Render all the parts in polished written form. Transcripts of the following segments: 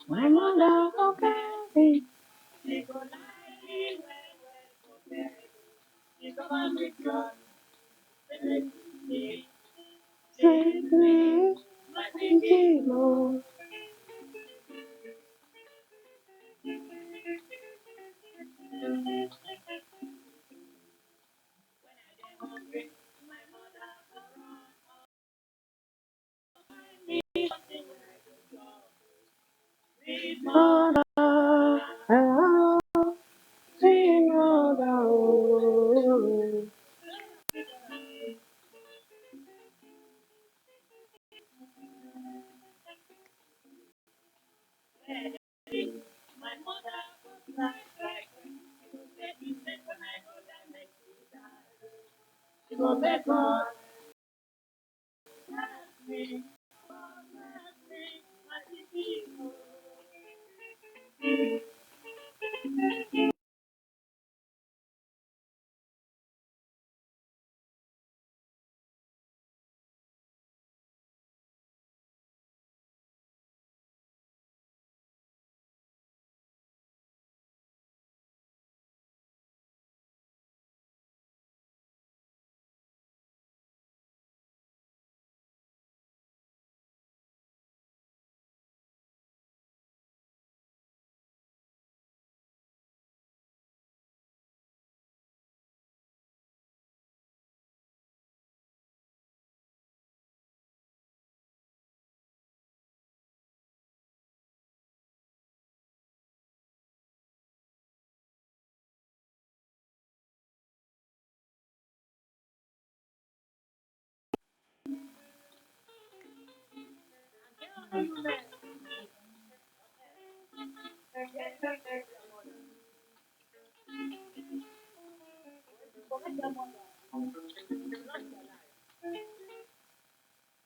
My mother forgave me. Save me. Thank you, Lord. Mother, oh, sweet mother, oh.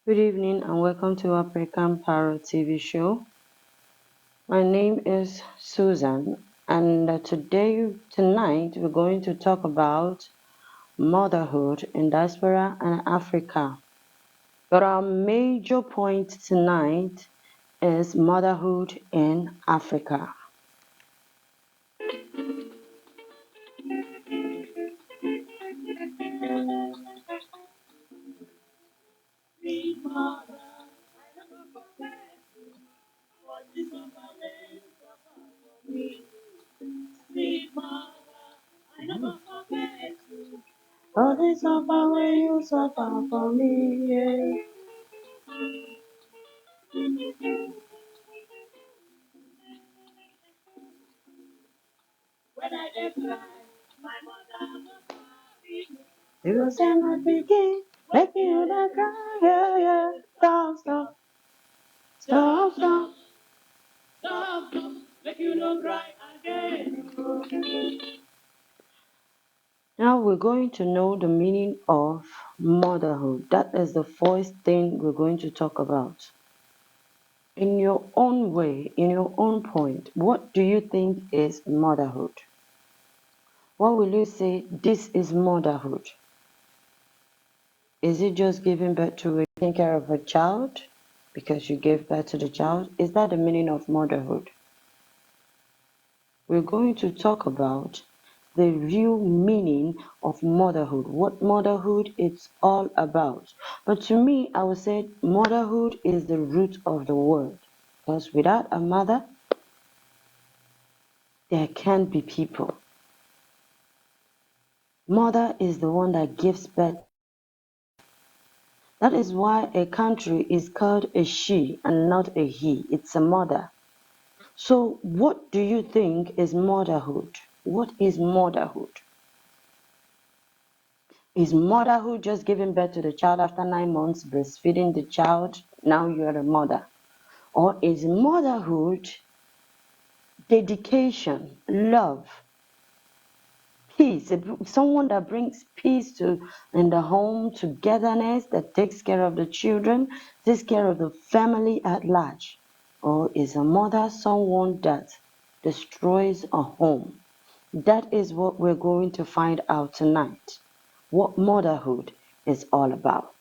Good evening and welcome to African Parrot TV show. My name is Susan, and tonight, we're going to talk about motherhood in diaspora and Africa. But our major point tonight is motherhood in Africa. All this suffer when you suffer for me, yeah. You go send my begin, make you not cry, yeah, yeah. Stop, stop, stop, stop. Now we're going to know the meaning of motherhood. That is the first thing we're going to talk about. In your own way, in your own point, what do you think is motherhood? What will you say this is motherhood? Is it just giving birth to taking care of a child because you gave birth to the child? Is that the meaning of motherhood? We're going to talk about the real meaning of motherhood, what motherhood is all about. But to me, I would say motherhood is the root of the word. Because without a mother, there can't be people. Mother is the one that gives birth. That is why a country is called a she and not a he. It's a mother. So what do you think is motherhood? What is motherhood? Is motherhood just giving birth to the child after 9 months, breastfeeding the child, now you're a mother? Or is motherhood dedication, love, peace, someone that brings peace to in the home, togetherness, that takes care of the children, takes care of the family at large? Or is a mother someone that destroys a home? That is what we're going to find out tonight, what motherhood is all about.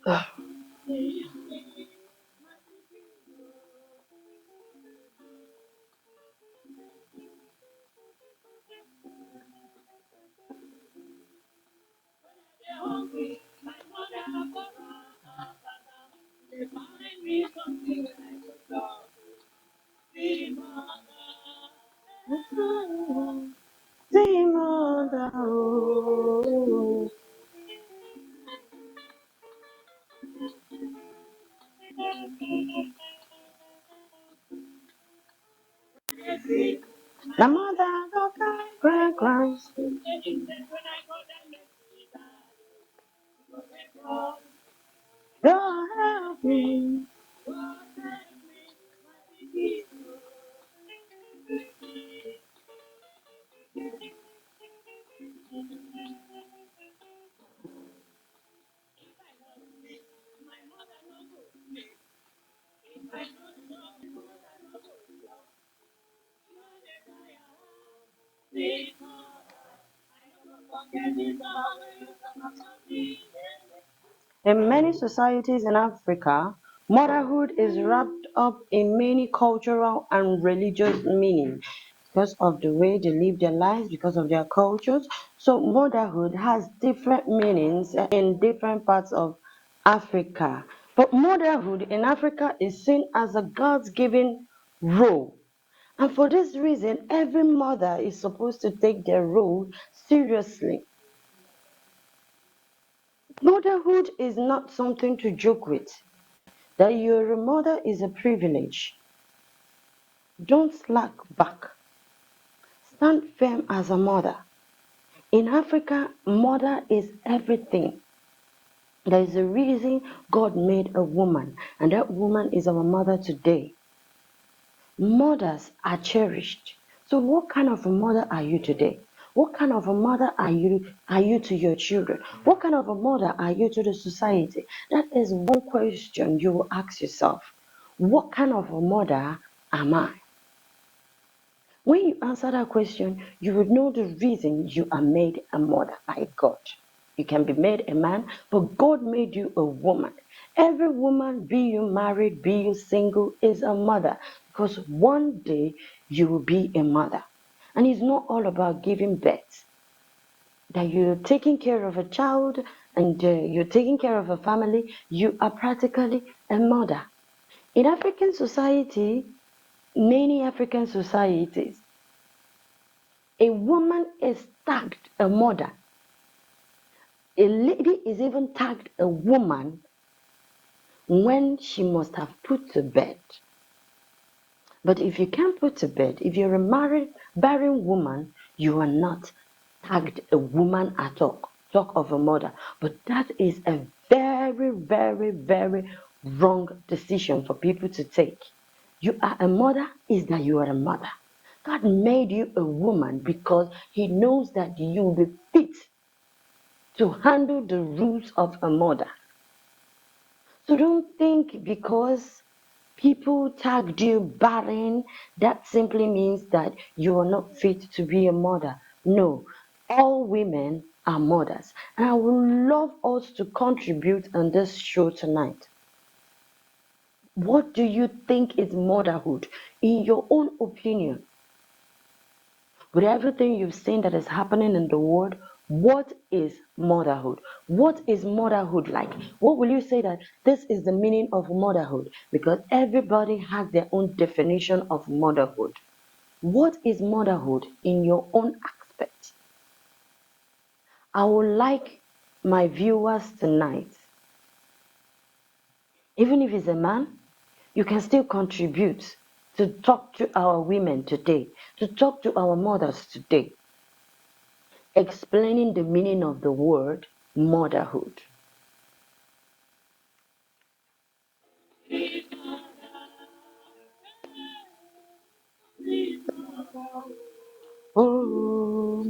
The motherhood. The mother of great Christ. God help me. In many societies in Africa, motherhood is wrapped up in many cultural and religious meanings because of the way they live their lives, because of their cultures. So, motherhood has different meanings in different parts of Africa. But motherhood in Africa is seen as a God's given role. And for this reason, every mother is supposed to take their role seriously. Motherhood is not something to joke with. That you're a mother is a privilege. Don't slack back. Stand firm as a mother. In Africa, mother is everything. There is a reason God made a woman, and that woman is our mother today. Mothers are cherished. So what kind of a mother are you today? What kind of a mother are you to your children? What kind of a mother are you to the society? That is one question you will ask yourself. What kind of a mother am I? When you answer that question, you would know the reason you are made a mother by God. You can be made a man, but God made you a woman. Every woman, be you married, be you single, is a mother because one day you will be a mother. And it's not all about giving birth. That you're taking care of a child and you're taking care of a family, you are practically a mother. In African society, many African societies, a woman is tagged a mother. A lady is even tagged a woman when she must have put to bed. But if you can't put to bed, if you're a married, barren woman, you are not tagged a woman at all. Talk of a mother. But that is a very, very, very wrong decision for people to take. You are a mother is that you are a mother. God made you a woman because He knows that you will be fit to handle the rules of a mother. So don't think because people tagged you barren, that simply means that you are not fit to be a mother. No, all women are mothers. And I would love us to contribute on this show tonight. What do you think is motherhood? In your own opinion, with everything you've seen that is happening in the world, what is motherhood? What is motherhood like? What will you say that this is the meaning of motherhood? Because everybody has their own definition of motherhood. What is motherhood in your own aspect? I would like my viewers tonight, even if it's a man, you can still contribute to talk to our women today, to talk to our mothers today, explaining the meaning of the word motherhood. Oh,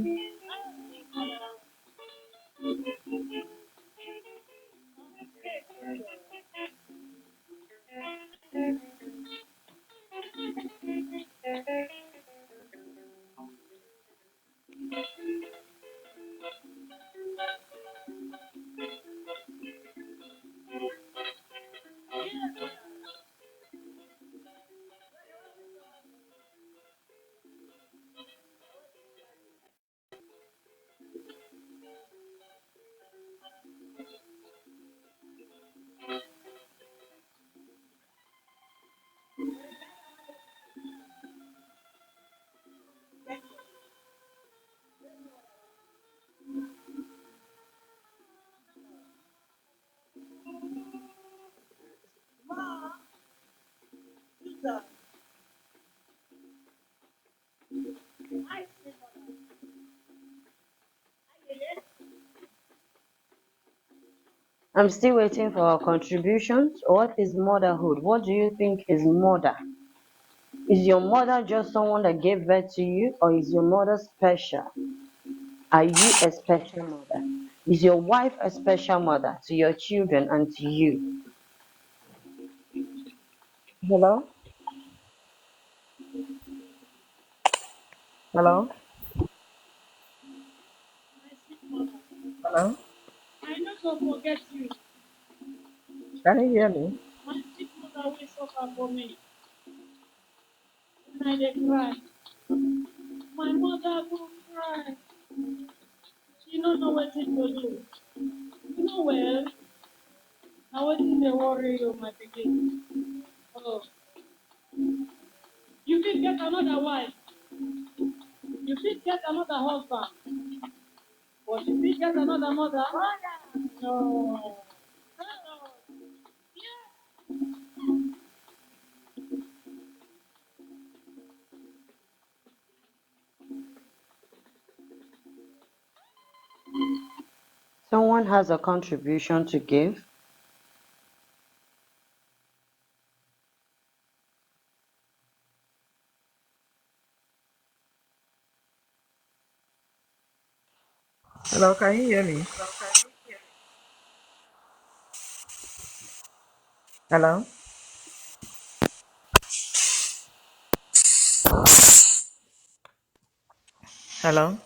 I'm still waiting for our contributions. What is motherhood? What do you think is mother? Is your mother just someone that gave birth to you, or is your mother special? Are you a special mother? Is your wife a special mother to your children and to you? Hello? Hello? My sweet mother, Hello? I not go forget you. Can you hear me? My sweet mother will suffer for me. When I dey cry, my mother go cry. She no know wetin to do. You know well, na wetin dey worry you, my pikin. Oh, you fit get another wife, you fit get another husband, but you fit get another mother. No. No. Yeah. Someone has a contribution to give. Hello, can you hear me? Hello? Hello?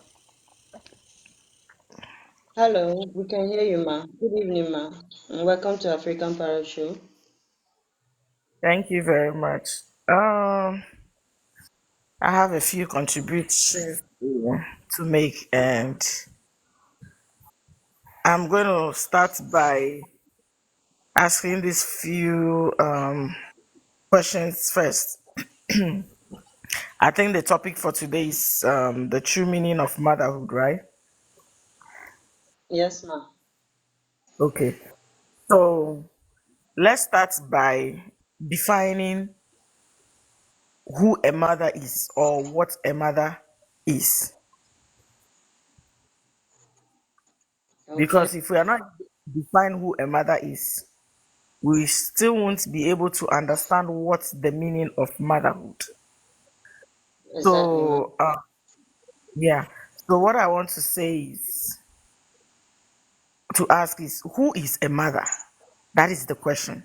Hello, we can hear you, ma. Good evening, ma. And welcome to African Parrot Show. Thank you very much. Um, I have a few contributions to make, and I'm going to start by asking these few questions first. I think the topic for today is the true meaning of motherhood, right? Yes, ma. Okay. So let's start by defining who a mother is or what a mother is. Okay. Because if we are not define who a mother is, we still won't be able to understand what's the meaning of motherhood. Exactly, ma. So, yeah. So, what I want to say is to ask is who is a mother? That is the question.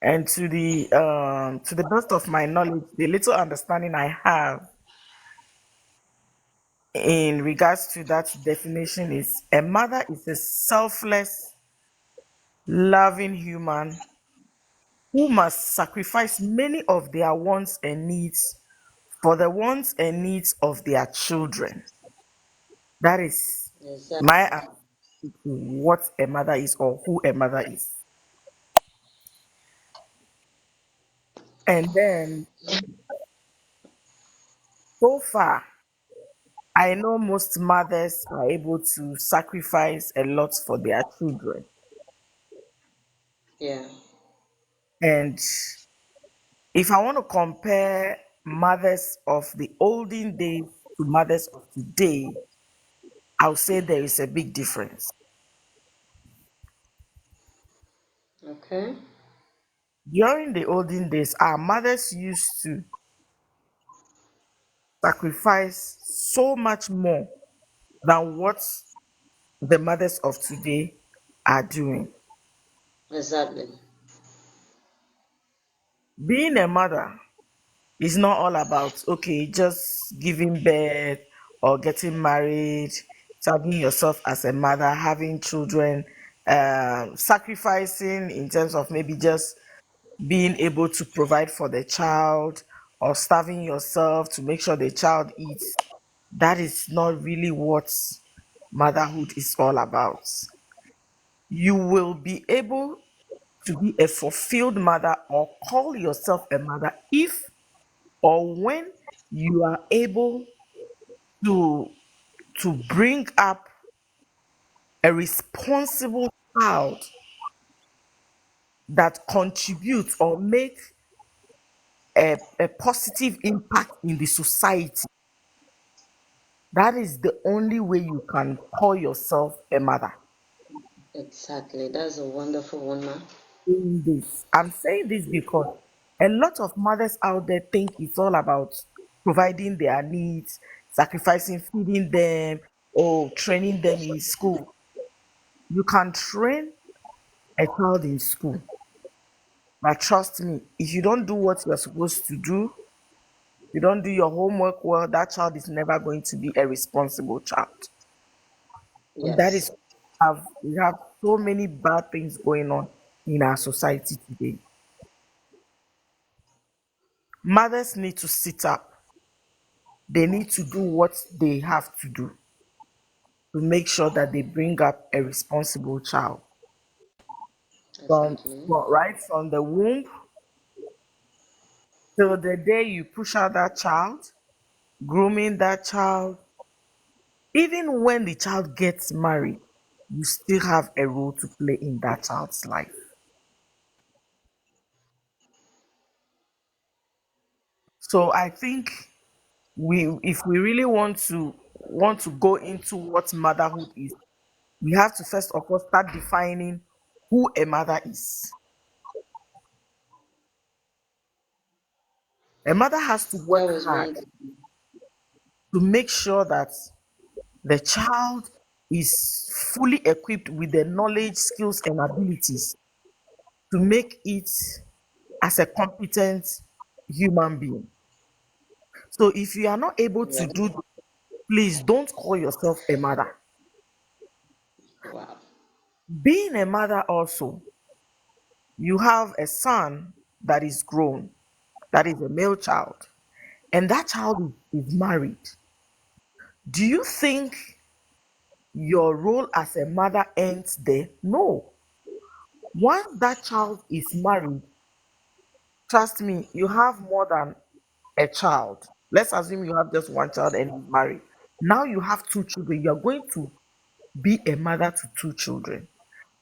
And to the best of my knowledge, the little understanding I have in regards to that definition is a mother is a selfless, loving human who must sacrifice many of their wants and needs for the wants and needs of their children. That is my Exactly. answer to what a mother is or who a mother is. And then, so far, I know most mothers are able to sacrifice a lot for their children. Yeah. And if I want to compare mothers of the olden days to mothers of today, I'll say there is a big difference. Okay. During the olden days, our mothers used to sacrifice so much more than what the mothers of today are doing. Exactly. Being a mother is not all about, okay, just giving birth or getting married, tagging yourself as a mother, having children, sacrificing in terms of maybe just being able to provide for the child or starving yourself to make sure the child eats. That is not really what motherhood is all about. You will be able to be a fulfilled mother or call yourself a mother if or when you are able to bring up a responsible child that contributes or make a positive impact in the society. That is the only way you can call yourself a mother. Exactly. That's a wonderful one, ma. Saying this. I'm saying this because a lot of mothers out there think it's all about providing their needs, sacrificing, feeding them, or training them in school. You can train a child in school, but trust me, if you don't do what you're supposed to do, you don't do your homework well, that child is never going to be a responsible child. And that Yes. is we have so many bad things going on in our society today. Mothers need to sit up. They need to do what they have to do to make sure that they bring up a responsible child. Exactly. Right from the womb till the day you push out that child, grooming that child, even when the child gets married, you still have a role to play in that child's life. So I think if we really want to go into what motherhood is, we have to first of all start defining who a mother is. A mother has to That work was hard wonderful. to make sure that the child is fully equipped with the knowledge, skills, and abilities to make it as a competent human being. So if you are not able to Yes. do, please don't call yourself a mother. Wow. Being a mother also, you have a son that is grown, that is a male child, and that child is married. Do you think your role as a mother ends there? No. Once that child is married, trust me, you have more than a child. Let's assume you have just one child and he's married. Now you have two children. You're going to be a mother to two children.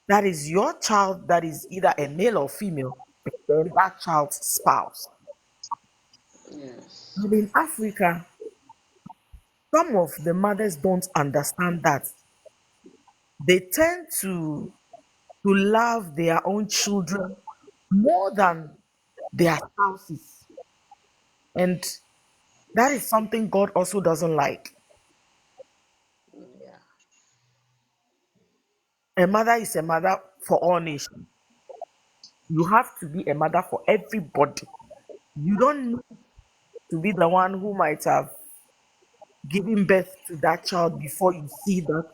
That is your child, that is either a male or female, and then that child's spouse. Yes. And in Africa, some of the mothers don't understand that. They tend to love their own children more than their spouses. And that is something God also doesn't like. Yeah. A mother is a mother for all nations. You have to be a mother for everybody. You don't need to be the one who might have given birth to that child before you see that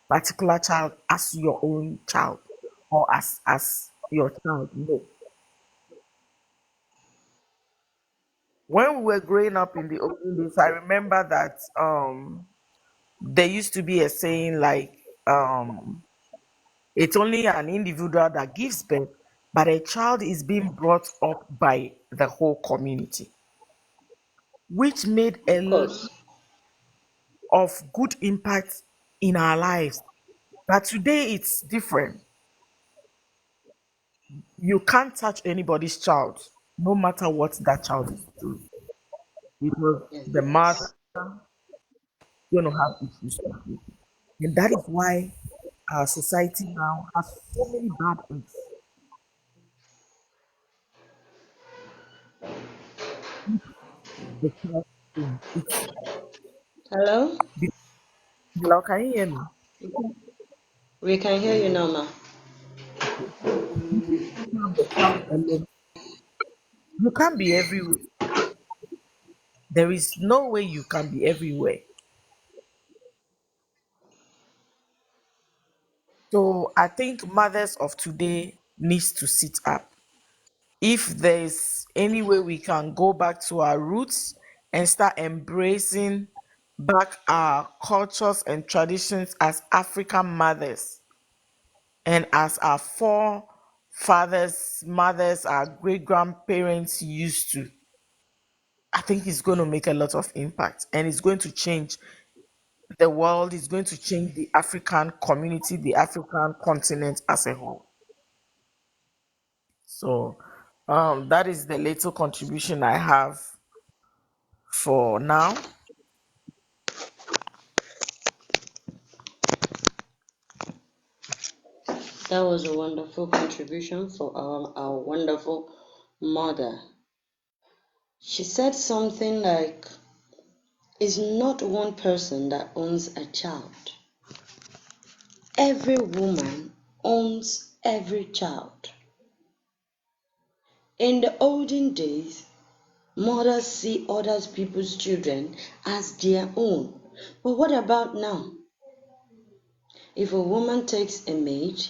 particular child as your own child or as your child. No. When we were growing up in the olden days, I remember that there used to be a saying like it's only an individual that gives birth, but a child is being brought up by the whole community, which made a Of lot course. of good impact in our lives. But today it's different. You can't touch anybody's child, no matter what that child is doing, because the mother Yes. going to have issues with it. And that is why our society now has so many bad eggs. The child thing. It's Hello? hello, can you hear me? We can hear you now, ma. Have the child alone. You can't be everywhere. There is no way you can be everywhere. So I think mothers of today needs to sit up. If there's any way we can go back to our roots and start embracing back our cultures and traditions as African mothers and as our forefathers, mothers, our great grandparents used to, I think it's going to make a lot of impact and it's going to change the world, it's going to change the African community, the African continent as a whole. So that is the little contribution I have for now. That was a wonderful contribution for our wonderful mother. She said something like, it's not one person that owns a child. Every woman owns every child. In the olden days, mothers see other people's children as their own. But what about now? If a woman takes a maid,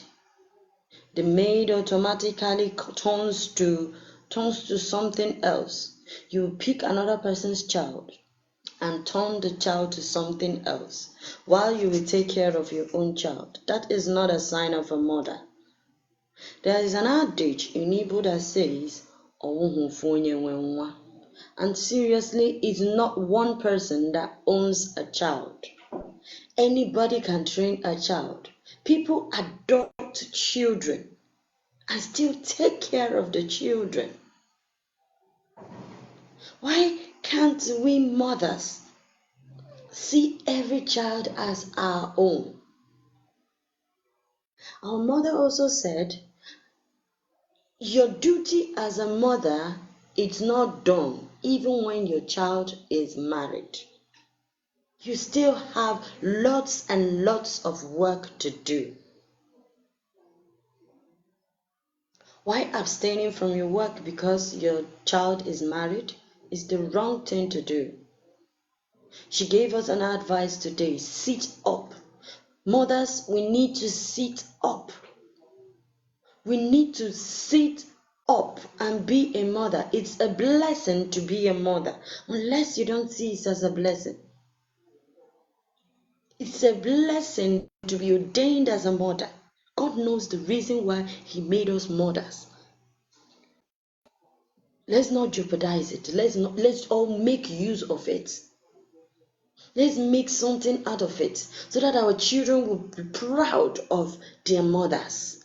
the maid automatically turns to something else. You pick another person's child and turn the child to something else while you will take care of your own child. That is not a sign of a mother. There is an adage in Igbo that says, and seriously, it's not one person that owns a child. Anybody can train a child. People adopt children and still take care of the children. Why can't we mothers see every child as our own? Our mother also said, your duty as a mother is not done even when your child is married. You still have lots and lots of work to do. Why abstaining from your work because your child is married is the wrong thing to do. She gave us an advice today, sit up. Mothers, we need to sit up. We need to sit up and be a mother. It's a blessing to be a mother, unless you don't see it as a blessing. It's a blessing to be ordained as a mother. God knows the reason why He made us mothers. Let's not jeopardize it. Let's all make use of it. Let's make something out of it so that our children will be proud of their mothers.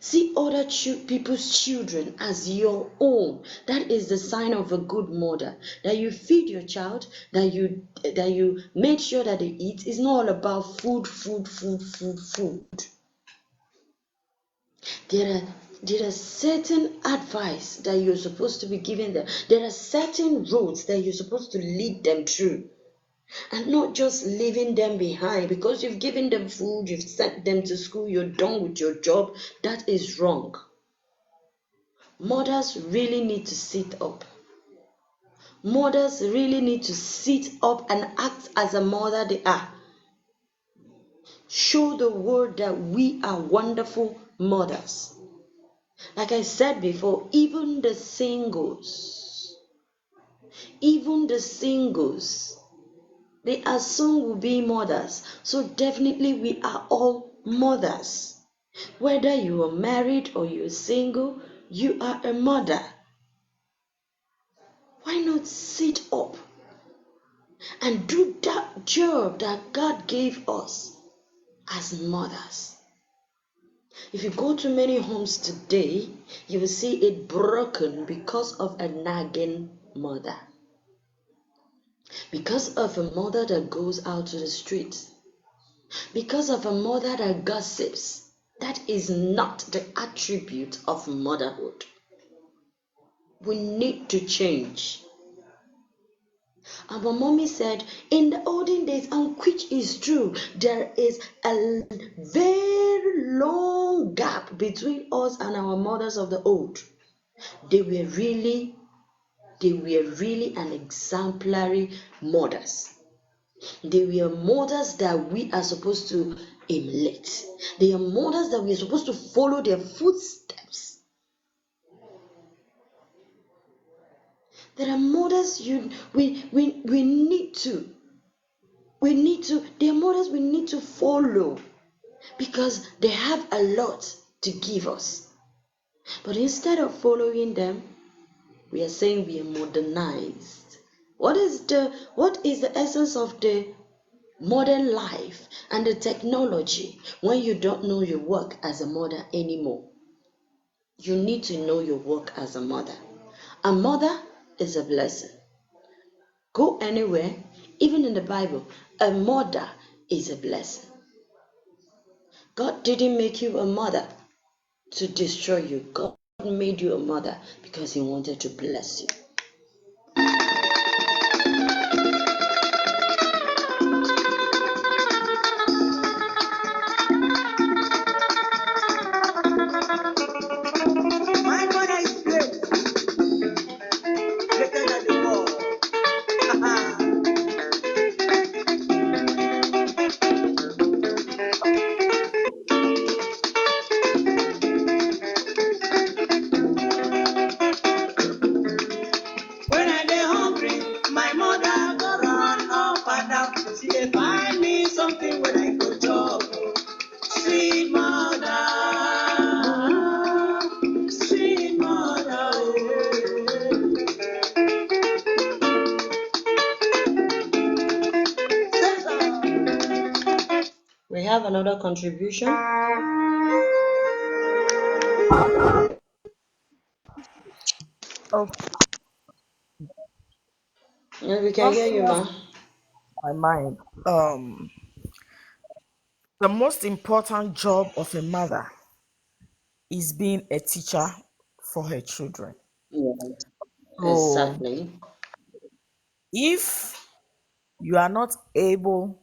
See other people's children as your own. That is the sign of a good mother. That you feed your child, that you make sure that they eat. It's not all about food. There are certain advice that you're supposed to be giving them. There are certain roads that you're supposed to lead them through. And not just leaving them behind because you've given them food, you've sent them to school, you're done with your job. That is wrong. Mothers really need to sit up. Mothers really need to sit up and act as a mother they are. Show the world that we are wonderful mothers. Like I said before, even the singles, they are soon will be mothers. So definitely we are all mothers. Whether you are married or you're single, you are a mother. Why not sit up and do that job that God gave us as mothers? If you go to many homes today, you will see it broken because of a nagging mother. Because of a mother that goes out to the streets. Because of a mother that gossips. That is not the attribute of motherhood. We need to change. Our mommy said, in the olden days, and which is true, there is a very long gap between us and our mothers of the old. They were really an exemplary mothers. They were mothers that we are supposed to emulate. They are mothers that we are supposed to follow their footsteps. There are mothers we need to. They are mothers we need to follow because they have a lot to give us. But instead of following them, we are saying we are modernized. What is the essence of the modern life and the technology when you don't know your work as a mother anymore? You need to know your work as a mother. A mother is a blessing. Go anywhere, even in the Bible, a mother is a blessing. God didn't make you a mother to destroy you. God made you a mother because He wanted to bless you. My mother is great, greater than the world. When I dey hungry, my mother go run up and down. She dey find me something when I go chop. Sweet mother, sweet mother. We have another contribution. Oh, Yeah, we can first hear thing you, off ma. my mind, the most important job of a mother is being a teacher for her children. Yeah, So exactly. if you are not able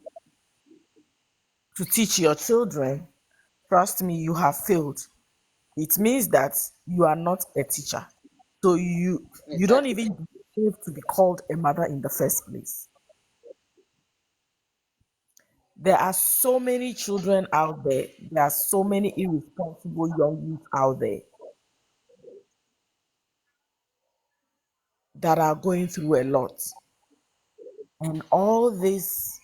to teach your children, trust me, you have failed. It means that you are not a teacher. So you don't Exactly. even deserve to be called a mother in the first place. There are so many children out there. There are so many irresponsible young youth out there that are going through a lot. And all this,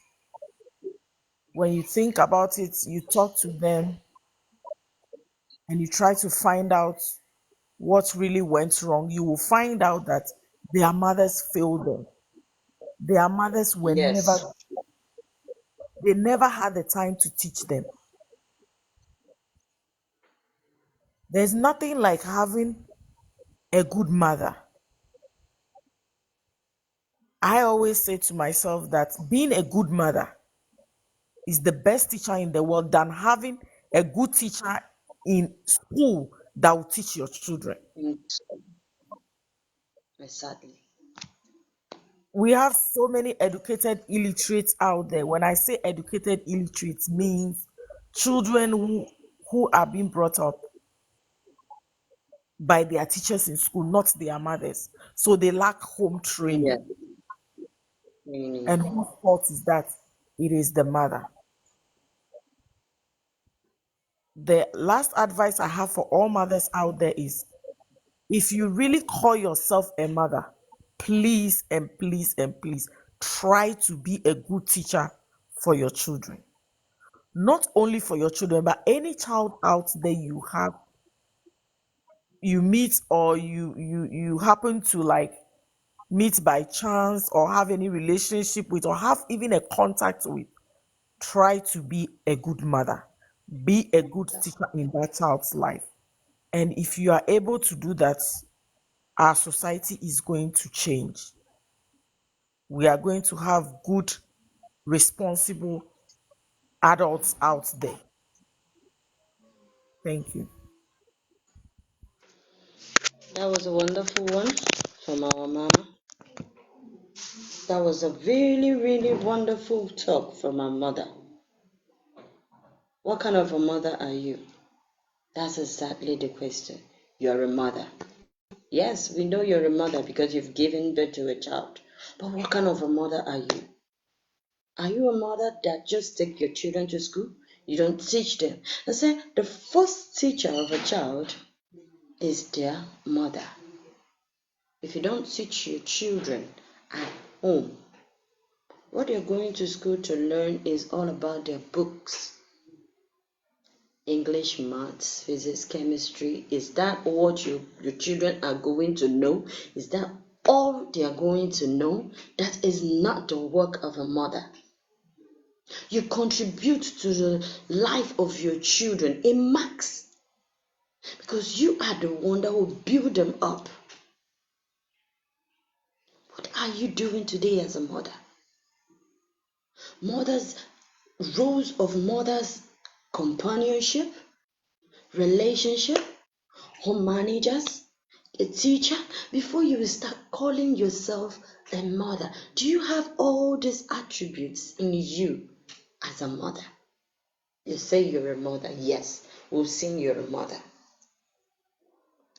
when you think about it, you talk to them and you try to find out what really went wrong, you will find out that their mothers failed them. Their mothers were Yes. never, they never had the time to teach them. There's nothing like having a good mother. I always say to myself that being a good mother is the best teacher in the world than having a good teacher in school that will teach your children. Mm, exactly. We have so many educated illiterates out there. When I say educated illiterates, means children who are being brought up by their teachers in school, not their mothers. So they lack home Yeah. training. Meaning. And whose fault is that? It is the mother. The last advice I have for all mothers out there is, if you really call yourself a mother, please and please and please try to be a good teacher for your children. Not only for your children, but any child out there you meet, or you happen to like meet by chance, or have any relationship with, or have even a contact with. Try to be a good mother, be a good teacher in that child's life. And if you are able to do that, our society is going to change. We are going to have good, responsible adults out there. Thank you. That was a wonderful one from our mama. That was a really, really wonderful talk from our mother. What kind of a mother are you? That's exactly the question. You're a mother. Yes, we know you're a mother because you've given birth to a child. But what kind of a mother are you? Are you a mother that just take your children to school? You don't teach them. I say the first teacher of a child is their mother. If you don't teach your children at home, what they're going to school to learn is all about their books. English, maths, physics, chemistry. Is that what your children are going to know? Is that all they are going to know? That is not the work of a mother. You contribute to the life of your children in max because you are the one that will build them up. What are you doing today as a mother? Mothers, roles of mothers companionship, relationship, home managers, a teacher, before you will start calling yourself a mother. Do you have all these attributes in you as a mother? You say you're a mother. Yes, we've seen you're a mother.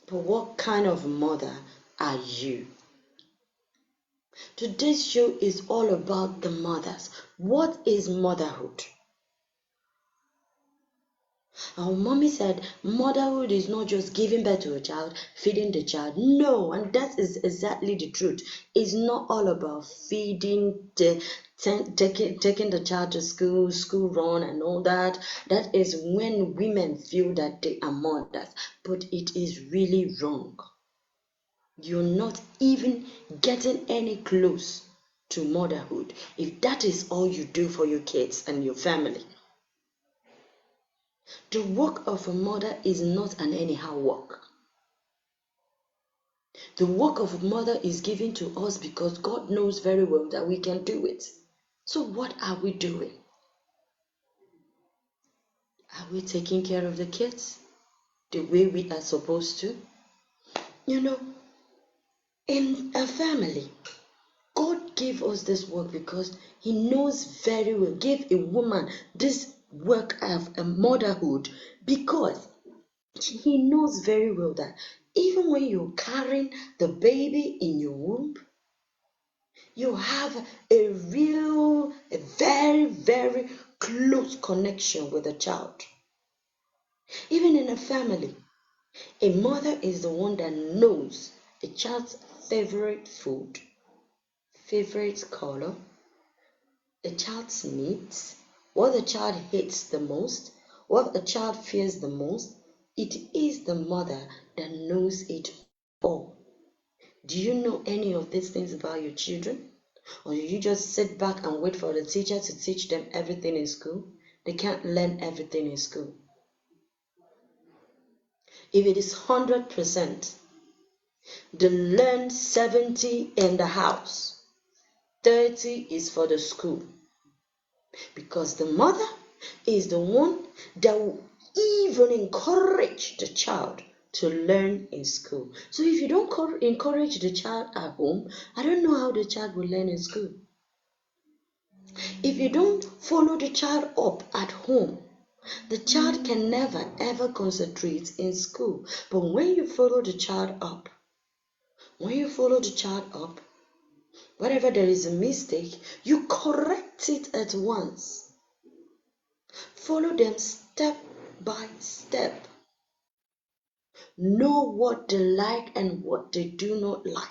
But what kind of mother are you? Today's show is all about the mothers. What is motherhood? Our mommy said motherhood is not just giving birth to a child, feeding the child. No, and that is exactly the truth. It's not all about feeding, taking the child to school, school run, and all that. That is when women feel that they are mothers, but it is really wrong. You're not even getting any close to motherhood if that is all you do for your kids and your family. The work of a mother is not an anyhow work. The work of a mother is given to us because God knows very well that we can do it. So what are we doing? Are we taking care of the kids the way we are supposed to? You know, in a family, God gave us this work because He knows very well, gave a woman this work of a motherhood because He knows very well that even when you're carrying the baby in your womb, you have a very, very close connection with the child. Even in a family, a mother is the one that knows a child's favorite food, favorite color, a child's needs, what the child hates the most, what the child fears the most. It is the mother that knows it all. Do you know any of these things about your children? Or do you just sit back and wait for the teacher to teach them everything in school? They can't learn everything in school. If it is 100%, they learn 70 in the house, 30 is for the school. Because the mother is the one that will even encourage the child to learn in school. So if you don't encourage the child at home, I don't know how the child will learn in school. If you don't follow the child up at home, the child can never ever concentrate in school. But when you follow the child up, wherever there is a mistake, you correct it at once. Follow them step by step. Know what they like and what they do not like.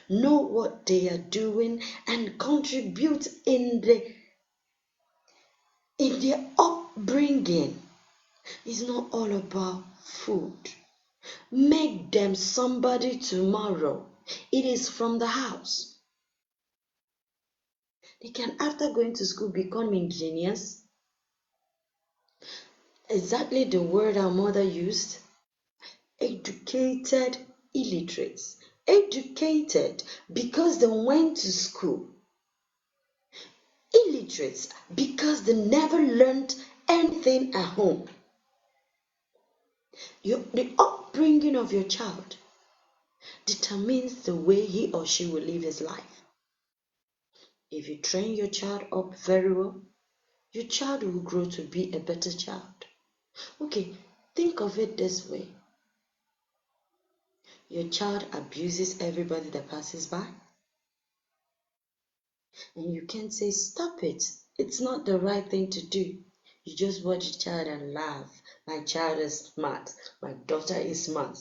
Know what they are doing and contribute in their upbringing. It's not all about food. Make them somebody tomorrow. It is from the house. They can, after going to school, become engineers. Exactly the word our mother used. Educated illiterates. Educated because they went to school. Illiterates because they never learned anything at home. The upbringing of your child determines the way he or she will live his life. If you train your child up very well, your child will grow to be a better child. Okay, think of it this way. Your child abuses everybody that passes by, and you can't say, stop it. It's not the right thing to do. You just watch the child and laugh. My child is smart. My daughter is smart.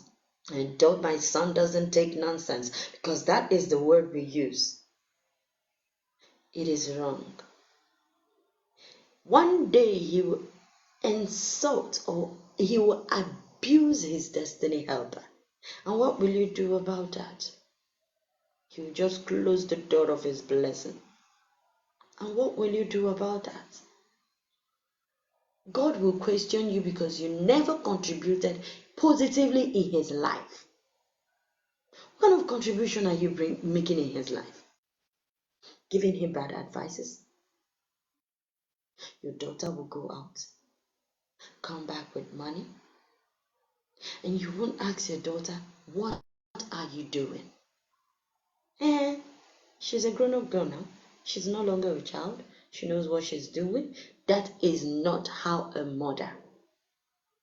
And my son doesn't take nonsense, because that is the word we use. It is wrong. One day he will insult or he will abuse his destiny helper. And what will you do about that? You just close the door of his blessing. And what will you do about that? God will question you because you never contributed positively in his life. What kind of contribution are you making in his life? Giving him bad advices? Your daughter will go out come back with money, and you won't ask your daughter, what are you doing? And she's a grown-up girl now. She's no longer a child. She knows what she's doing. That is not how a mother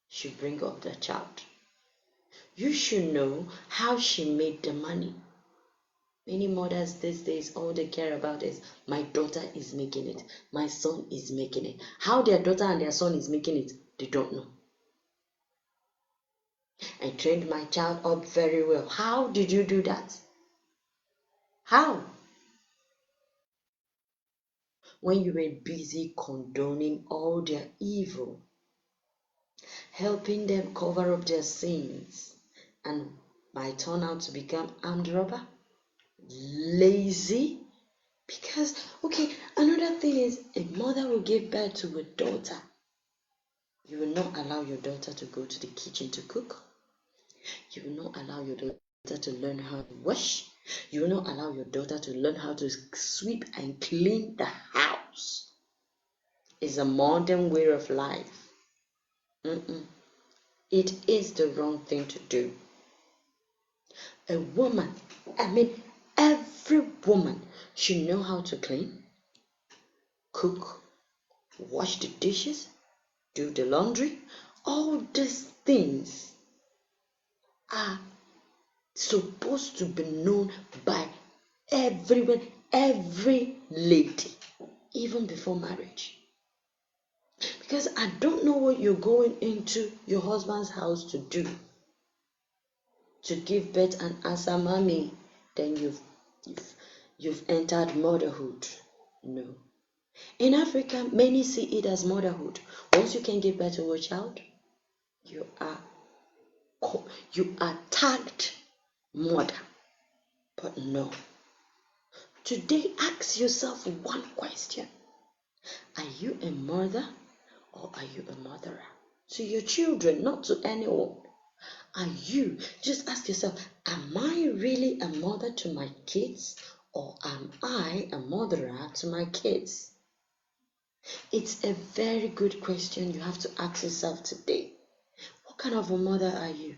should bring up the child. You should know how she made the money. Many mothers these days, all they care about is my daughter is making it, my son is making it. How their daughter and their son is making it, they don't know. I trained my child up very well. How did you do that? How? When you were busy condoning all their evil, helping them cover up their sins, and might turn out to become armed robber, lazy. Because, okay, another thing is a mother will give birth to a daughter. You will not allow your daughter to go to the kitchen to cook. You will not allow your daughter to learn how to wash. You will not allow your daughter to learn how to sweep and clean the house. It's a modern way of life. Mm-mm. It is the wrong thing to do. A woman, I mean, every woman should know how to clean, cook, wash the dishes, do the laundry. All these things are supposed to be known by everyone, every lady, even before marriage. Because I don't know what you're going into your husband's house to do, to give birth and answer mommy, then you've you've entered motherhood. No. In Africa, many see it as motherhood. Once you can give birth to a child, you are you are tagged mother. But no. Today, ask yourself one question. Are you a mother or are you a motherer? To your children, not to anyone. Are you? Just ask yourself, am I really a mother to my kids or am I a motherer to my kids? It's a very good question you have to ask yourself today. What kind of a mother are you?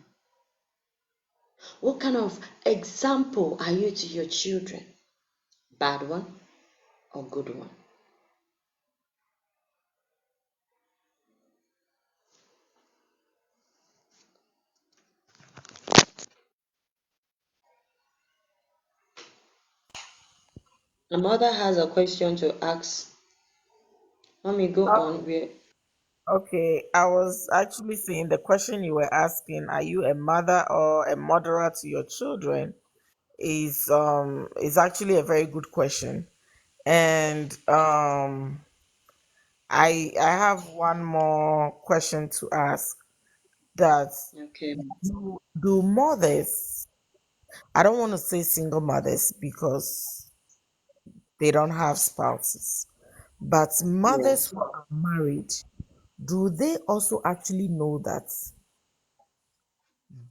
What kind of example are you to your children? Bad one or good one? A mother has a question to ask. Let me go Oh, on. Where okay. I was actually saying the question you were asking, are you a mother or a mother to your children, is actually a very good question. And I have one more question to ask, that okay, do mothers, I don't want to say single mothers because they don't have spouses, but mothers yes, who are married, do they also actually know that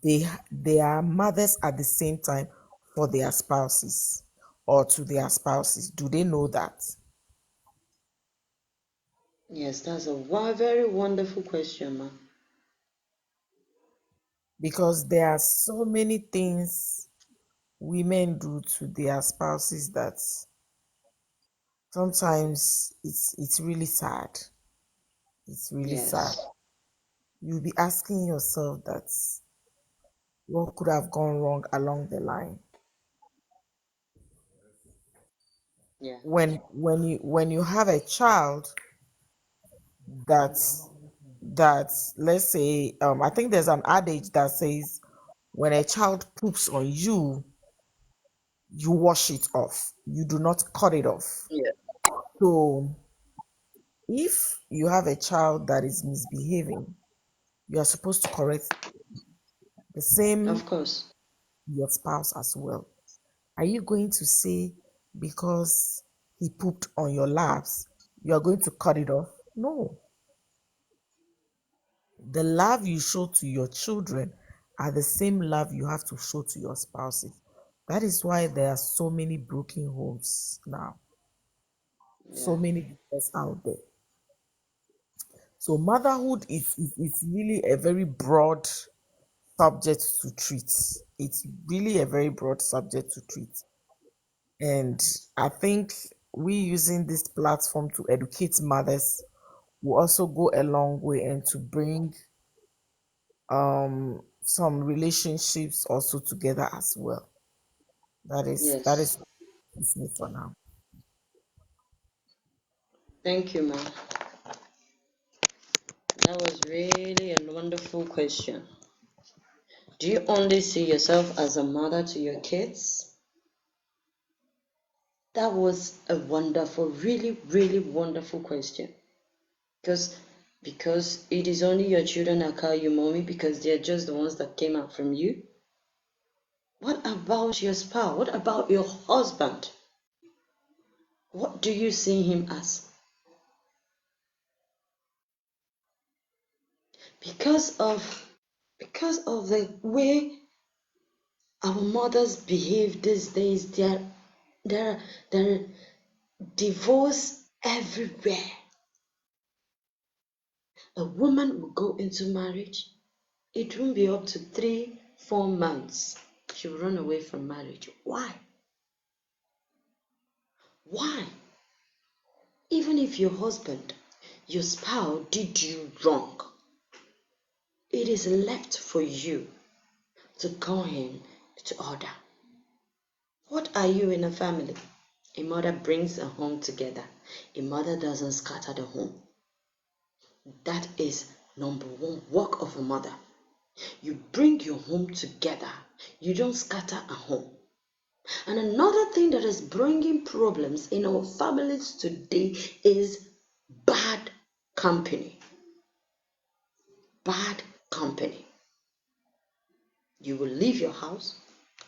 they are mothers at the same time for their spouses, or to their spouses? Do they know that? yes, that's a very wonderful question, ma. Because there are so many things women do to their spouses that sometimes it's really sad. It's really sad. Yes, You'll be asking yourself that what could have gone wrong along the line. yeah, When you have a child that that let's say, I think there's an adage that says when a child poops on you, you wash it off. You do not cut it off. yeah, So if you have a child that is misbehaving, you are supposed to correct the same of course. your spouse as well. Are you going to say because he pooped on your laps, you are going to cut it off? No. The love you show to your children are the same love you have to show to your spouses. That is why there are so many broken homes now, so Yeah, many divorces out there. So motherhood is really a very broad subject to treat. It's really a very broad subject to treat. And I think we using this platform to educate mothers will also go a long way and to bring some relationships also together as well. That is Yes. it's me for now. Thank you, ma'am. That was really a wonderful question. Do you only see yourself as a mother to your kids? That was a wonderful, really, really wonderful question. Because because it is only your children that call you mommy because they're just the ones that came out from you. What about your spouse? What about your husband? What do you see him as? Because of the way our mothers behave these days, there are divorce everywhere. A woman will go into marriage, it won't be up to 3-4 months. She will run away from marriage. Why? Why? Even if your husband, your spouse did you wrong, it is left for you to call him to order. What are you in a family? A mother brings a home together. A mother doesn't scatter the home. That is number one work of a mother. You bring your home together. You don't scatter a home. And another thing that is bringing problems in our families today is bad company. Bad company. You will leave your house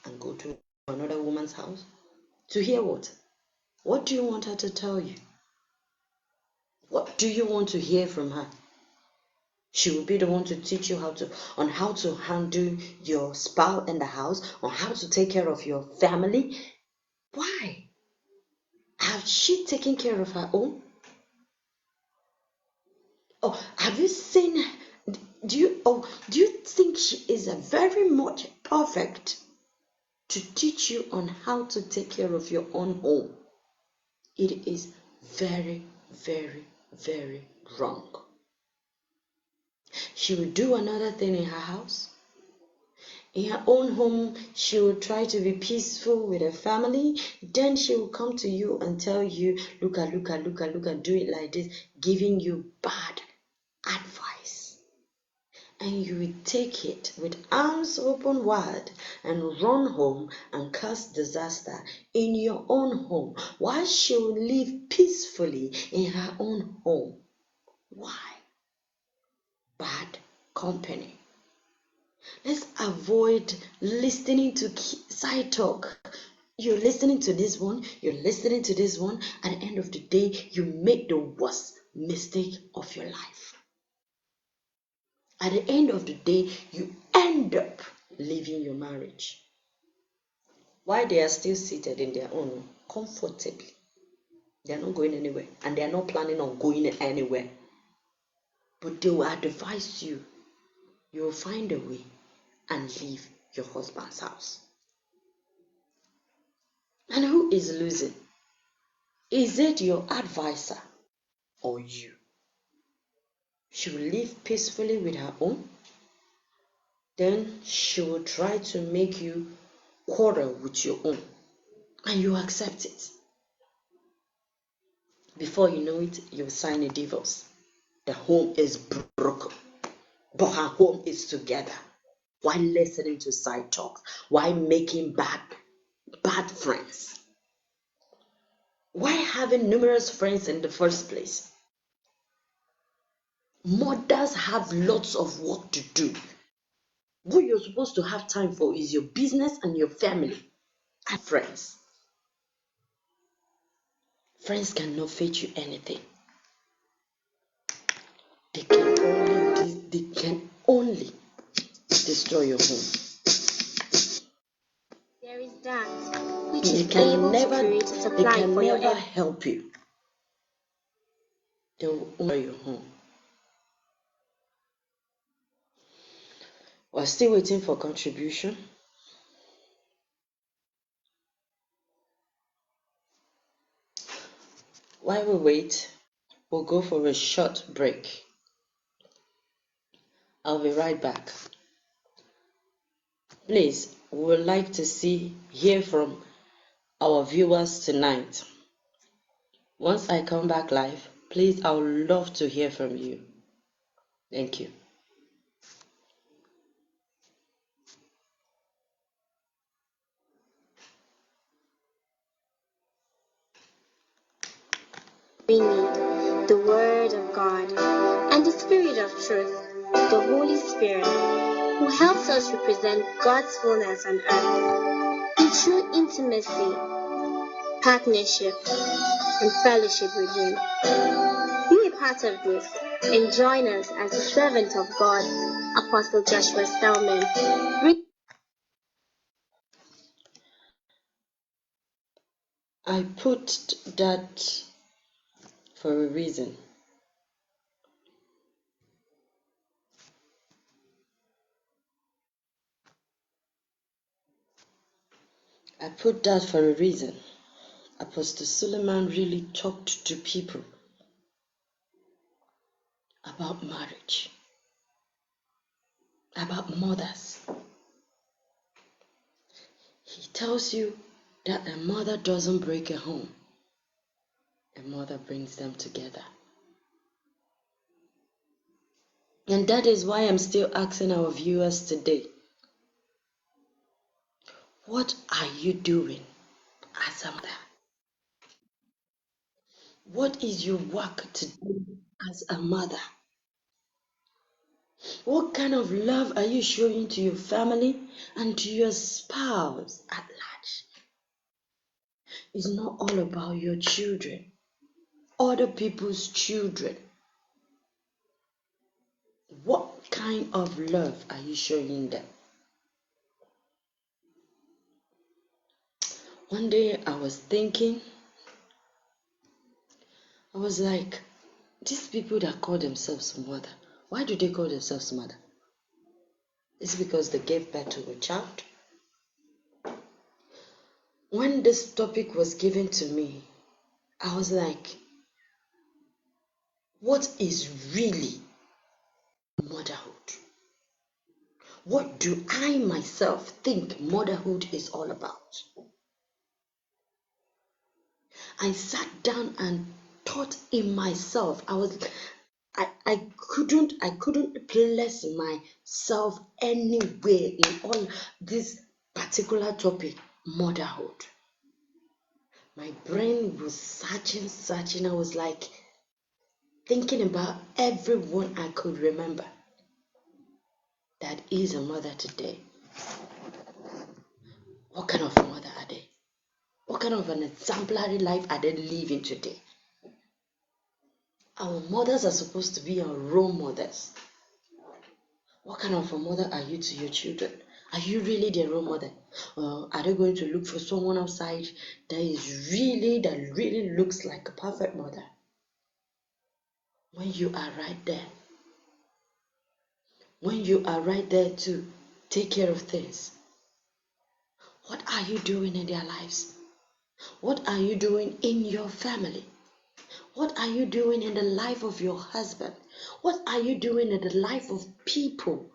and go to another woman's house to hear what? What do you want her to tell you? What do you want to hear from her? She will be the one to teach you how to handle your spouse in the house, on how to take care of your family. Why? Have she taken care of her own? Oh, have you seen? Do you think she is a very much perfect to teach you on how to take care of your own home? It is very, very, very wrong. She will do another thing in her house. In her own home, she will try to be peaceful with her family. Then she will come to you and tell you, look at, look at, look at, look at, do it like this, giving you bad advice. And you will take it with arms open wide and run home and cause disaster in your own home while she will live peacefully in her own home. Why? Bad company. Let's avoid listening to side talk. You're listening to this one, you're listening to this one. At the end of the day, you make the worst mistake of your life. At the end of the day, you end up leaving your marriage. While they are still seated in their own home, comfortably. They are not going anywhere and they are not planning on going anywhere. But they will advise you. You will find a way and leave your husband's house. And who is losing? Is it your advisor or you? She will live peacefully with her own. Then she will try to make you quarrel with your own. And you accept it. Before you know it, you'll sign a divorce. The home is broken. But her home is together. Why listening to side talks? Why making bad friends? Why having numerous friends in the first place? Mothers have lots of work to do. What you're supposed to have time for is your business and your family and friends. Friends cannot fetch you anything. They can only destroy your home. There is that which They is can able to never create a they supply can for your never end. help you. They will destroy your home. We're still waiting for contribution. While we wait, we'll go for a short break. I'll be right back. Please, we would like to hear from our viewers tonight. Once I come back live, please, I would love to hear from you. Thank you. We need the Word of God and the Spirit of truth, the Holy Spirit, who helps us represent God's fullness on earth in true intimacy, partnership, and fellowship with Him. Be a part of this and join us as the servant of God, Apostle Joshua Stallman. I put that for a reason. I put that for a reason. Apostle Suleiman really talked to people about marriage, about mothers. He tells you that a mother doesn't break a home, a mother brings them together. And that is why I'm still asking our viewers today, what are you doing as a mother? What is your work to do as a mother? What kind of love are you showing to your family and to your spouse at large? It's not all about your children, other people's children. What kind of love are you showing them? One day I was thinking, I was like, these people that call themselves mother, why do they call themselves mother? It's because they gave birth to a child. When this topic was given to me, I was like, what is really motherhood? What do I myself think motherhood is all about? I sat down and thought in myself. I couldn't place myself anywhere in all this particular topic, motherhood. My brain was searching. I was like thinking about everyone I could remember that is a mother today. What kind of a mother are they? What kind of an exemplary life are they living today? Our mothers are supposed to be our role models. What kind of a mother are you to your children? Are you really their role model? Are they going to look for someone outside that really looks like a perfect mother? When you are right there. When you are right there to take care of things. What are you doing in their lives? What are you doing in your family? What are you doing in the life of your husband? What are you doing in the life of people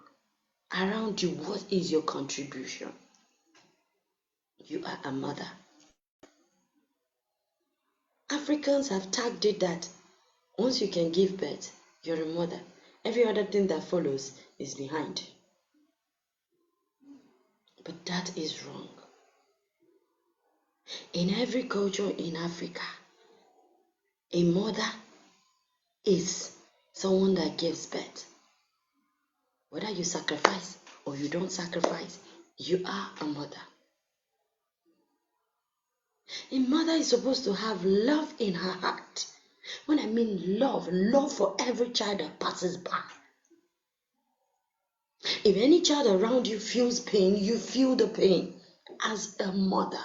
around you? What is your contribution? You are a mother. Africans have tagged it that once you can give birth, you're a mother. Every other thing that follows is behind. But that is wrong. In every culture in Africa, a mother is someone that gives birth. Whether you sacrifice or you don't sacrifice, you are a mother. A mother is supposed to have love in her heart. When I mean love for every child that passes by. If any child around you feels pain, you feel the pain as a mother.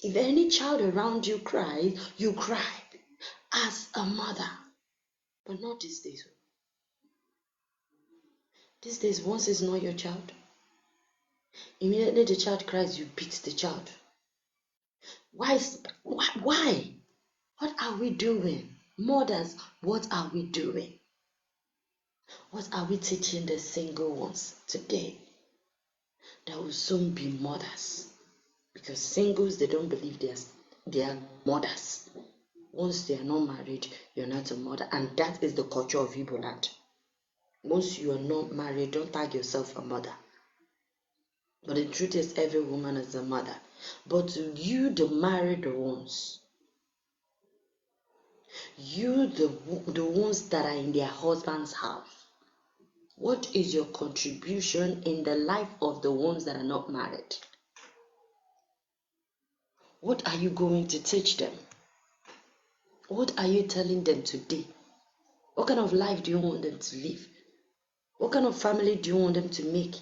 If any child around you cries, you cry as a mother. But not these days. These days, once it's not your child, immediately the child cries, you beat the child. Why? What are we doing? Mothers, what are we doing? What are we teaching the single ones today that will soon be mothers? Because singles, they don't believe they are mothers. Once they are not married, you're not a mother. And that is the culture of Igbo land. Once you are not married, don't tag yourself a mother. But the truth is, every woman is a mother. But you, the married ones, you, the ones that are in their husband's house, what is your contribution in the life of the ones that are not married? What are you going to teach them? What are you telling them today? What kind of life do you want them to live? What kind of family do you want them to make?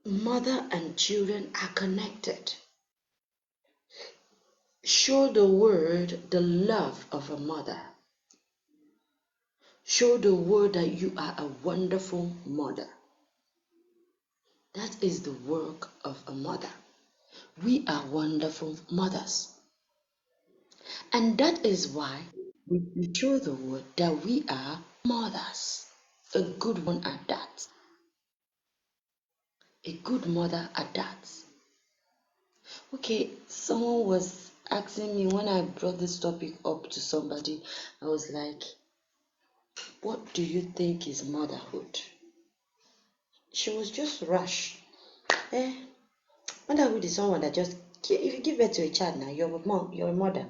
Mother and children are connected. Show the world the love of a mother. Show the world that you are a wonderful mother. That is the work of a mother. We are wonderful mothers. And that is why we show the world that we are mothers. A good one at that. A good mother at that. Okay, someone was asking me when I brought this topic up to somebody, I was like, what do you think is motherhood? She was just rash. Motherhood is someone that just, if you give birth to a child now, you're a mom, you're a mother.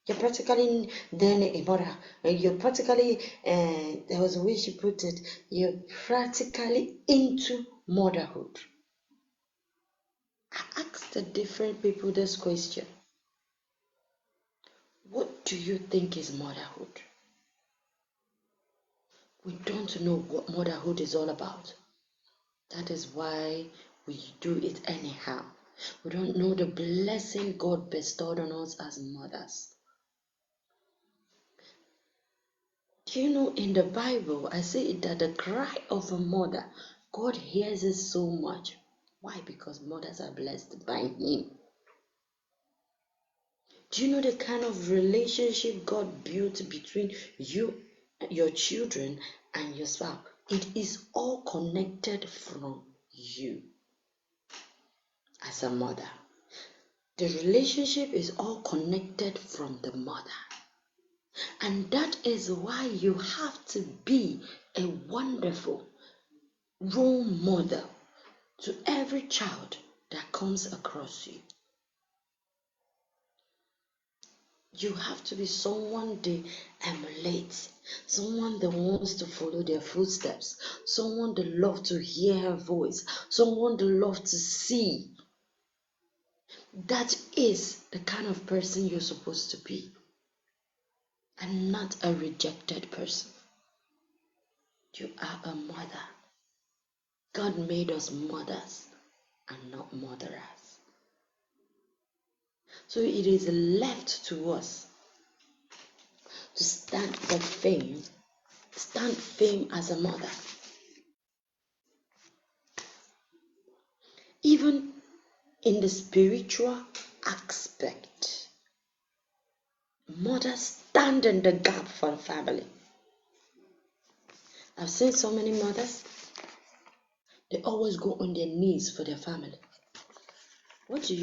You're practically then a mother. You're practically, there was a way she put it, you're practically into motherhood. I asked the different people this question. What do you think is motherhood? We don't know what motherhood is all about. That is why we do it anyhow. We don't know the blessing God bestowed on us as mothers. Do you know in the Bible, I say that the cry of a mother, God hears it so much. Why? Because mothers are blessed by Him. Do you know the kind of relationship God built between you, your children, and your spouse? It is all connected from you as a mother. The relationship is all connected from the mother. And that is why you have to be a wonderful role model to every child that comes across you. You have to be someone they emulate, someone that wants to follow their footsteps, someone they love to hear her voice, someone they love to see. That is the kind of person you're supposed to be, and not a rejected person. You are a mother. God made us mothers and not motherers. So it is left to us to stand firm as a mother. Even in the spiritual aspect, mothers stand in the gap for the family. I've seen so many mothers, they always go on their knees for their family. What do?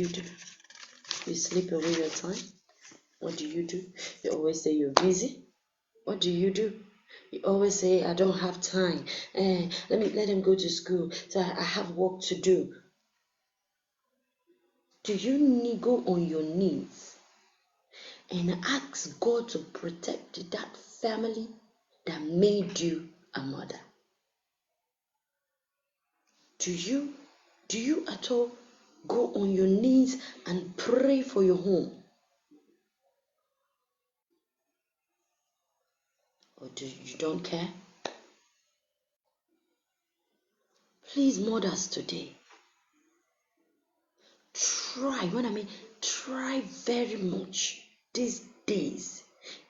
You sleep away your time? What do? You always say you're busy. What do? You always say, I don't have time. Let them go to school. So I have work to do. Do you need go on your knees and ask God to protect that family that made you a mother? Do you at all go on your knees and pray for your home? Or do you don't care? Please, mothers today, try very much these days.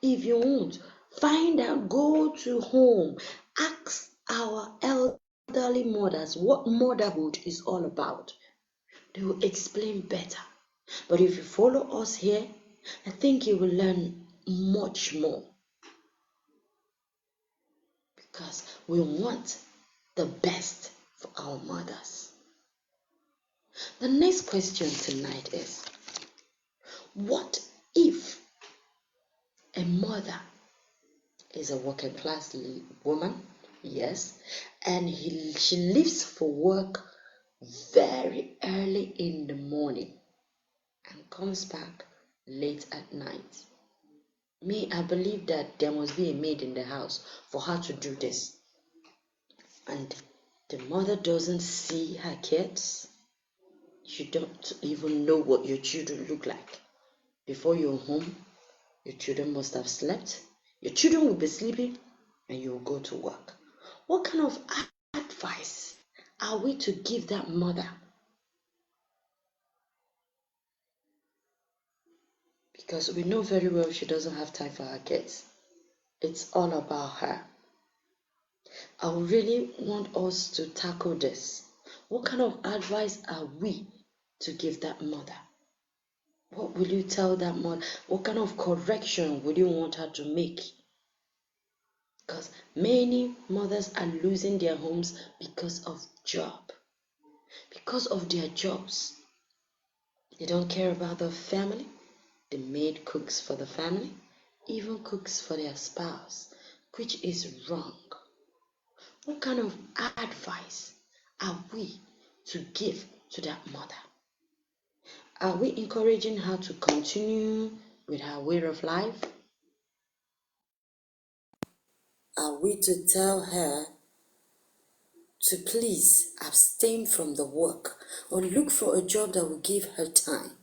If you won't, find out, go to home, ask our elderly mothers what motherhood is all about. They will explain better. But if you follow us here, I think you will learn much more, because we want the best for our mothers. The next question tonight is, what if a mother is a working class woman? Yes, and she leaves for work very early in the morning and comes back late at night. Me, I believe that there must be a maid in the house for her to do this. And the mother doesn't see her kids. You don't even know what your children look like. Before you're home, your children must have slept. Your children will be sleeping and you'll go to work. What kind of advice are we to give that mother? Because we know very well she doesn't have time for her kids. It's all about her. I really want us to tackle this. What kind of advice are we to give that mother? What will you tell that mother? What kind of correction would you want her to make? Because many mothers are losing their homes because of job, because of their jobs. They don't care about the family. The maid cooks for the family, even cooks for their spouse, which is wrong. What kind of advice are we to give to that mother? Are we encouraging her to continue with her way of life? Are we to tell her to please abstain from the work or look for a job that will give her time?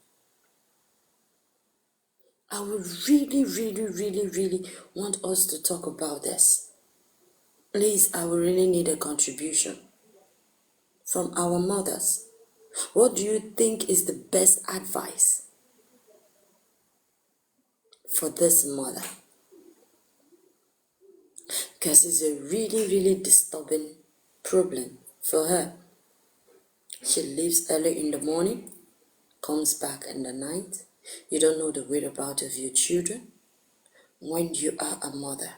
I would really, really, really, really want us to talk about this. Please, I will really need a contribution from our mothers. What do you think is the best advice for this mother? Because it's a really, really disturbing problem for her. She leaves early in the morning, comes back in the night. You don't know the whereabouts of your children. When you are a mother,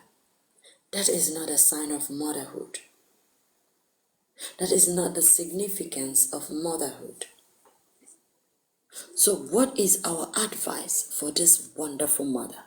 that is not a sign of motherhood. That is not the significance of motherhood. So what is our advice for this wonderful mother?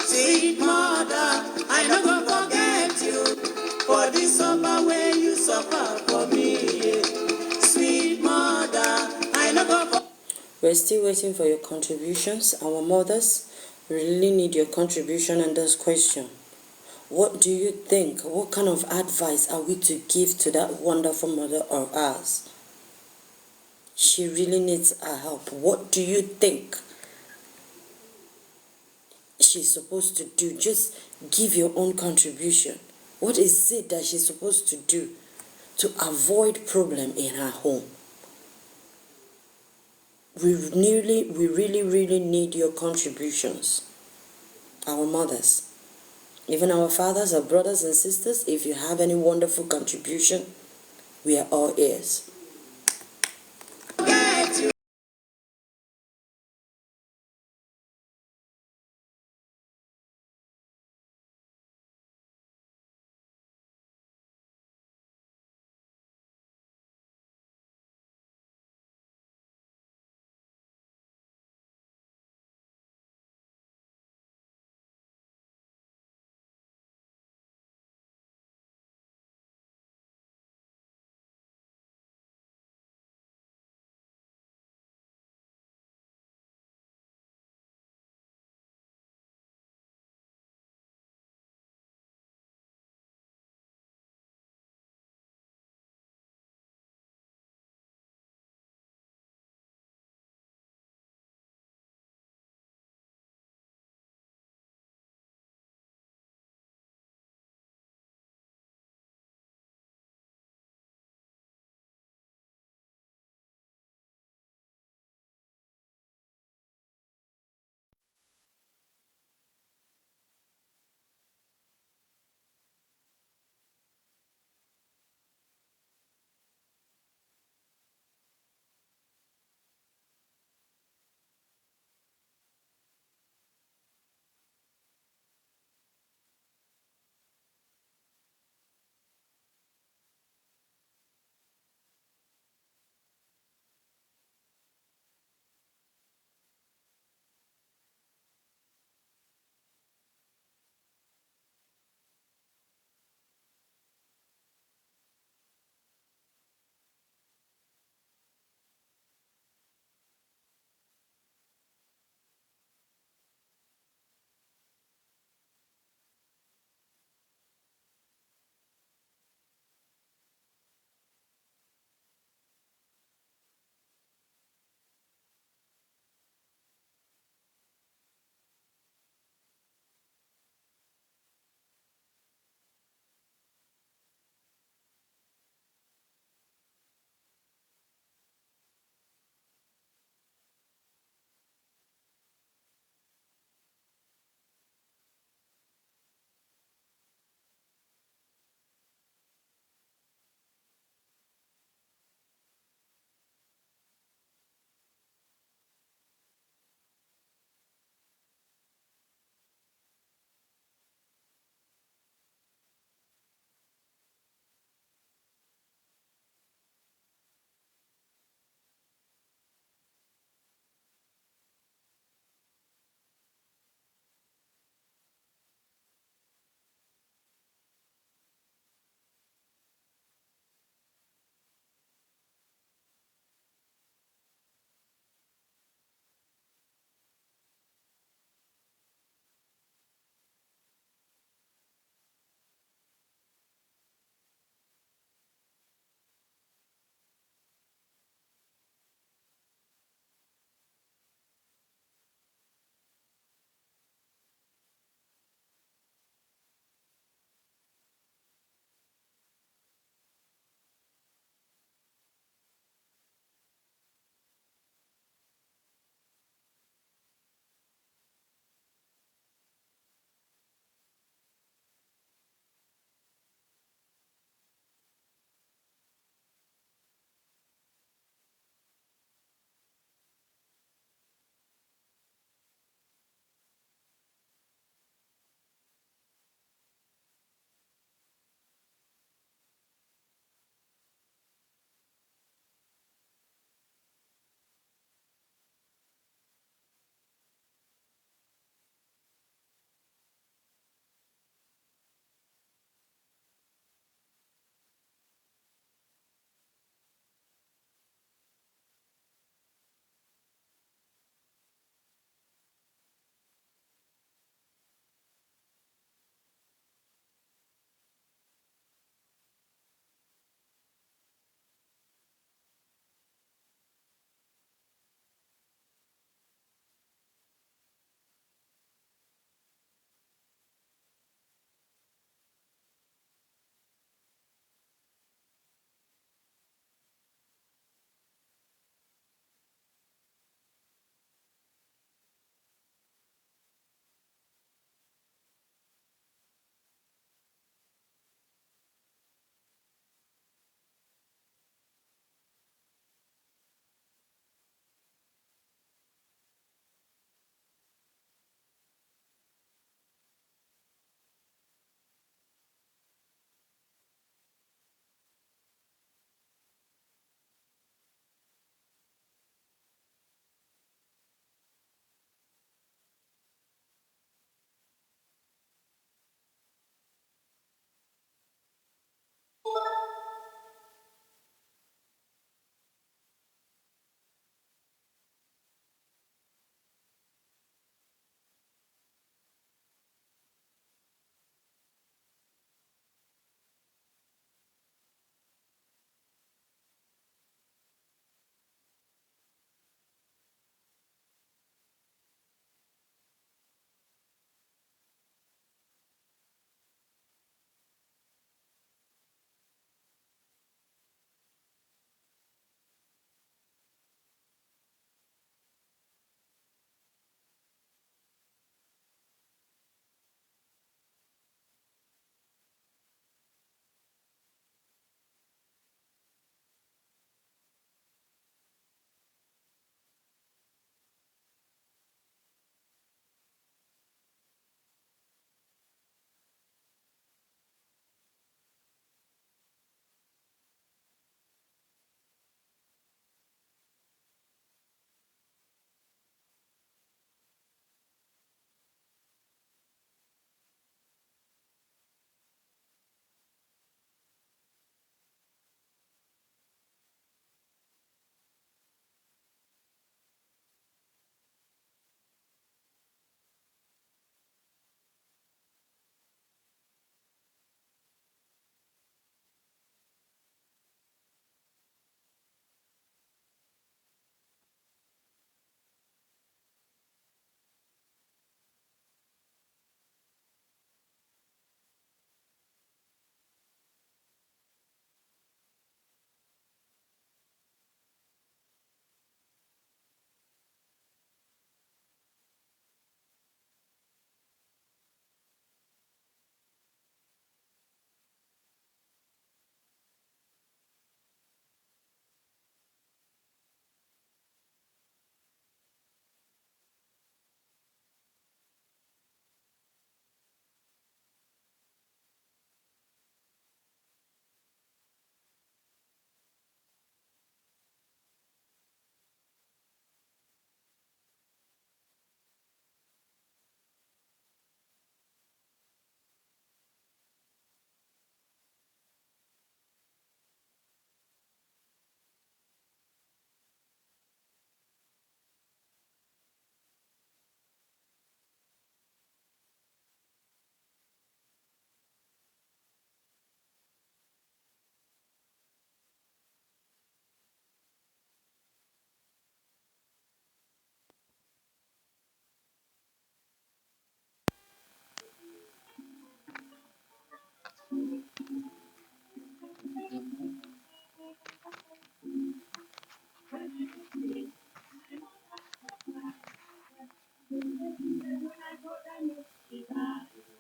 Sweet mother, I no go forget you for the summer way you suffer for me. Sweet mother, I no go forget. We're still waiting for your contributions. Our mothers really need your contribution on this question. What do you think? What kind of advice are we to give to that wonderful mother of ours? She really needs our help. What do you think she's supposed to do? Just give your own contribution. What is it that she's supposed to do to avoid problem in her home? We really need your contributions. Our mothers, even our fathers, our brothers and sisters, if you have any wonderful contribution, We are all ears.